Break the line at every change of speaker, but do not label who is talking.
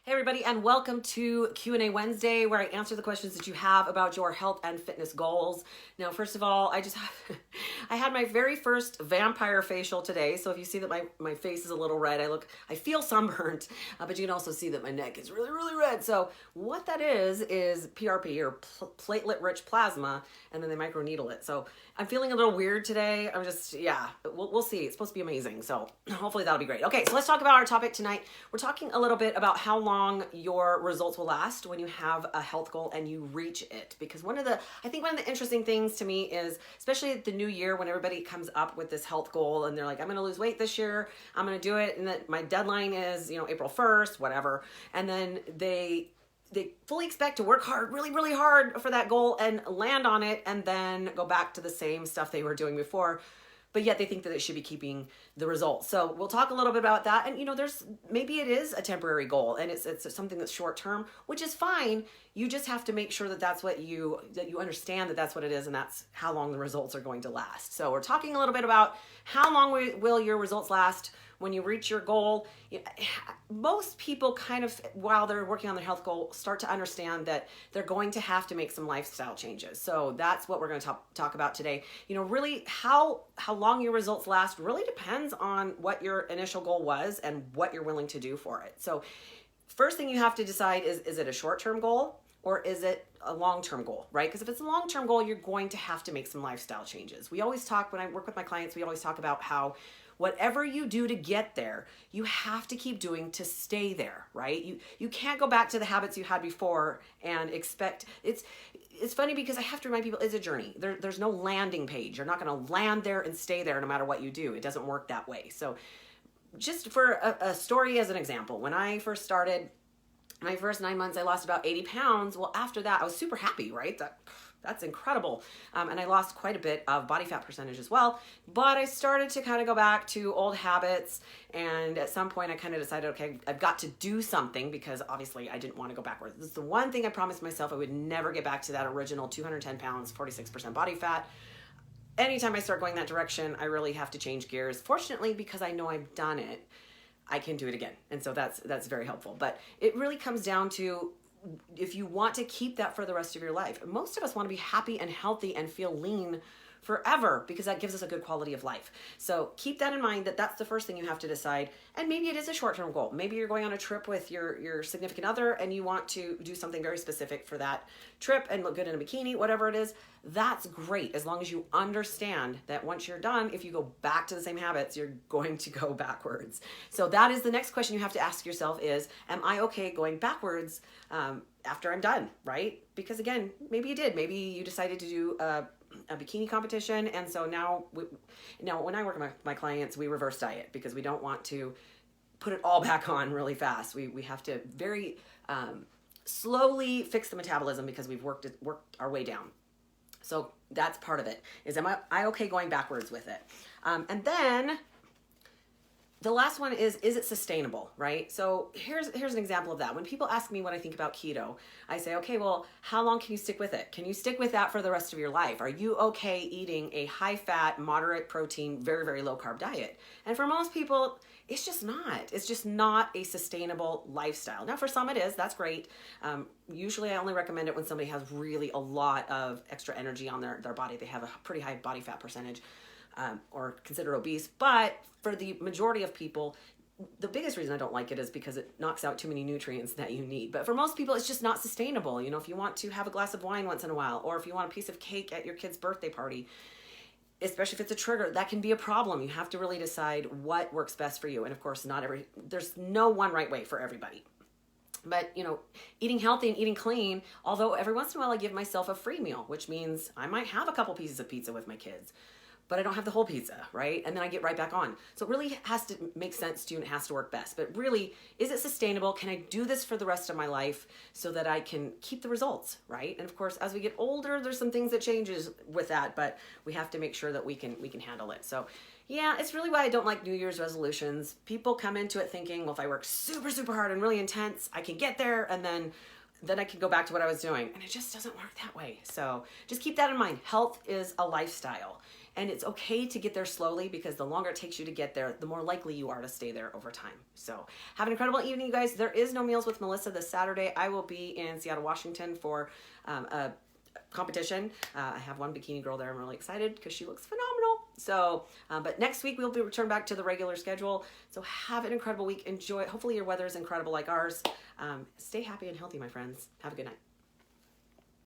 Hey everybody, and welcome to Q&A Wednesday, where I answer the questions that you have about your health and fitness goals. Now, first of all, I had my very first vampire facial today. So if you see that my face is a little red, I feel sunburnt, but you can also see that my neck is really, really red. So what that is PRP, or platelet-rich plasma, and then they microneedle it. So I'm feeling a little weird today. We'll see. It's supposed to be amazing. So hopefully that'll be great. Okay, so let's talk about our topic tonight. We're talking a little bit about how long your results will last when you have a health goal and you reach it. Because one of the interesting things to me is, especially at the new year, when everybody comes up with this health goal and they're like, I'm going to lose weight this year, I'm going to do it, and then my deadline is, April 1st, whatever. And then they fully expect to work hard, really, really hard for that goal and land on it, and then go back to the same stuff they were doing before. But yet they think that it should be keeping the results. So we'll talk a little bit about that. And maybe it is a temporary goal and it's something that's short term, which is fine. You just have to make sure that that's what you understand, that that's what it is, and that's how long the results are going to last. So we're talking a little bit about how long will your results last when you reach your goal. Most people kind of, while they're working on their health goal, start to understand that they're going to have to make some lifestyle changes. So that's what we're going to talk about today. Really how long your results last really depends on what your initial goal was and what you're willing to do for it. So first thing you have to decide is it a short-term goal or is it a long-term goal, right? Because if it's a long-term goal, you're going to have to make some lifestyle changes. We always talk, when I work with my clients, we always talk about how whatever you do to get there, you have to keep doing to stay there, right? You can't go back to the habits you had before and expect. It's funny because I have to remind people it's a journey. There's no landing page. You're not going to land there and stay there no matter what you do. It doesn't work that way. So just for a story as an example, when I first started, my first 9 months, I lost about 80 pounds. Well, after that, I was super happy, right? That's incredible. And I lost quite a bit of body fat percentage as well. But I started to kind of go back to old habits. And at some point I kind of decided, okay, I've got to do something, because obviously I didn't want to go backwards. This is the one thing I promised myself: I would never get back to that original 210 pounds, 46% body fat. Anytime I start going that direction, I really have to change gears. Fortunately, because I know I've done it, I can do it again. And so that's very helpful. But it really comes down to, if you want to keep that for the rest of your life. Most of us want to be happy and healthy and feel lean forever, because that gives us a good quality of life. So keep that in mind, that that's the first thing you have to decide. And maybe it is a short-term goal. Maybe you're going on a trip with your significant other and you want to do something very specific for that trip and look good in a bikini, whatever it is. That's great, as long as you understand that once you're done, if you go back to the same habits, you're going to go backwards. So that is the next question you have to ask yourself is, am I okay going backwards after I'm done, right? Because again, maybe you did. Maybe you decided to do a bikini competition, and so now when I work with my clients, we reverse diet, because we don't want to put it all back on really fast. We have to very slowly fix the metabolism, because we've worked our way down. So that's part of it, is am I okay going backwards with it? And then the last one is it sustainable, right? So here's an example of that. When people ask me what I think about keto, I say, okay, well, how long can you stick with it? Can you stick with that for the rest of your life? Are you okay eating a high-fat, moderate protein, very, very low-carb diet? And for most people, it's just not. It's just not a sustainable lifestyle. Now, for some it is. That's great. Usually I only recommend it when somebody has really a lot of extra energy on their body. They have a pretty high body fat percentage. Or considered obese. But for the majority of people, the biggest reason I don't like it is because it knocks out too many nutrients that you need. But for most people, it's just not sustainable. If you want to have a glass of wine once in a while, or if you want a piece of cake at your kid's birthday party, especially if it's a trigger, that can be a problem. You have to really decide what works best for you. And of course, there's no one right way for everybody. But, eating healthy and eating clean, although every once in a while I give myself a free meal, which means I might have a couple pieces of pizza with my kids, but I don't have the whole pizza, right? And then I get right back on. So it really has to make sense to you, and it has to work best. But really, is it sustainable? Can I do this for the rest of my life so that I can keep the results, right? And of course, as we get older, there's some things that changes with that, but we have to make sure that we can handle it. So yeah, it's really why I don't like New Year's resolutions. People come into it thinking, well, if I work super, super hard and really intense, I can get there, and then I can go back to what I was doing. And it just doesn't work that way. So just keep that in mind. Health is a lifestyle. And it's okay to get there slowly, because the longer it takes you to get there, the more likely you are to stay there over time. So have an incredible evening, you guys. There is no Meals with Melissa this Saturday. I will be in Seattle, Washington for a competition. I have one bikini girl there. I'm really excited because she looks phenomenal. So, but next week we'll be returned back to the regular schedule. So have an incredible week. Enjoy. Hopefully your weather is incredible like ours. Stay happy and healthy, my friends. Have a good night.